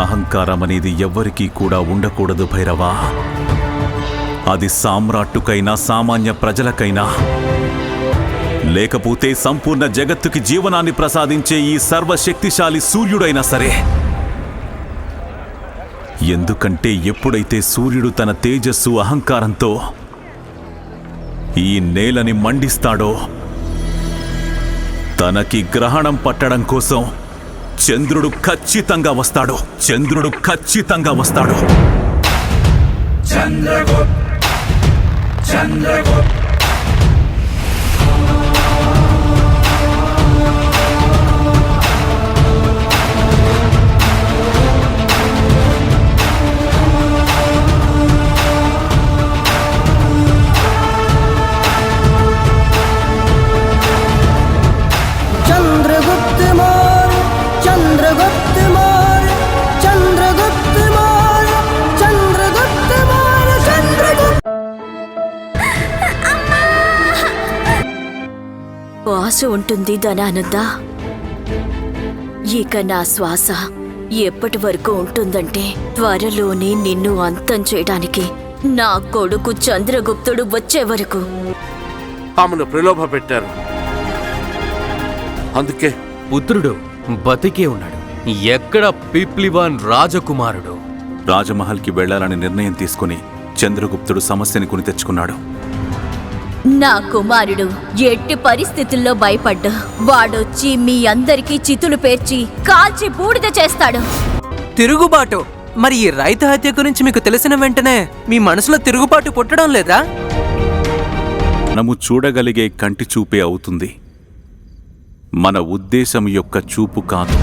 అహంకారం అనేది ఎవ్వరికీ కూడా ఉండకూడదు భైరవా. అది సామ్రాట్టుకైనా సామాన్య ప్రజలకైనా, లేకపోతే సంపూర్ణ జగత్తుకి జీవనాన్ని ప్రసాదించే ఈ సర్వశక్తిశాలి సూర్యుడైనా సరే. ఎందుకంటే ఎప్పుడైతే సూర్యుడు తన తేజస్సు అహంకారంతో ఈ నేలని మండిస్తాడో, తనకి గ్రహణం పట్టడం కోసం చంద్రుడు ఖచ్చితంగా వస్తాడు. చంద్రగుప్త ఆశ ఉంటుంది ధనానంద. ఇక నా శ్వాస ఎప్పటి వరకు ఉంటుందంటే త్వరలోనే నిన్ను అంతం చేయడానికి నా కొడుకు చంద్రగుప్తుడు వచ్చే వరకు. ఆమెను ప్రలోభ పెట్టారు, అందుకే పుత్రుడు బతికే ఉన్నాడు. ఎక్కడ పిప్లివాన్ రాజకుమారుడు? రాజమహల్కి వెళ్లాలని నిర్ణయం తీసుకుని చంద్రగుప్తుడు సమస్యని కొని తెచ్చుకున్నాడు. నా కుమారుడు ఎట్టి పరిస్థితుల్లో భయపడ్డా వాడొచ్చి మీ అందరికీ చితులు పేర్చి కాల్చి బూడిద చేస్తాడు. తిరుగుబాటు? మరి ఈ రైతు హత్య గురించి మీకు తెలిసిన వెంటనే మీ మనసులో తిరుగుబాటు పుట్టడం లేదా? మనము చూడగలిగే కంటి చూపే అవుతుంది, మన ఉద్దేశం యొక్క చూపు కాదు.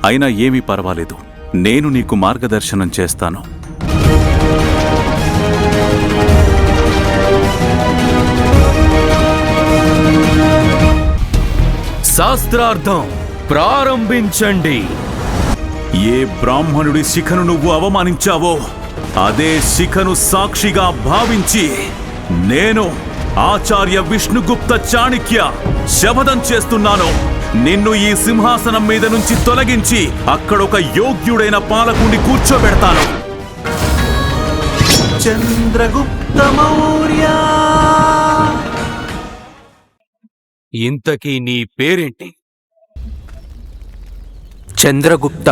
అయినా ఏమీ పర్వాలేదు, నేను నీకు మార్గదర్శనం చేస్తాను. శాస్త్రార్థం ప్రారంభించండి. ఏ బ్రాహ్మణుడి శిఖను నువ్వు అవమానించావో అదే శిఖను సాక్షిగా భావించి నేను ఆచార్య విష్ణుగుప్త చాణక్య శపథం చేస్తున్నాను. నిన్ను ఈ సింహాసనం మీద నుంచి తొలగించి అక్కడొక యోగ్యుడైన పాలకుడిని కూర్చోబెడతాను. చంద్రగుప్త మౌర్య. ఇంతకీ నీ పేరేంటి? చంద్రగుప్త.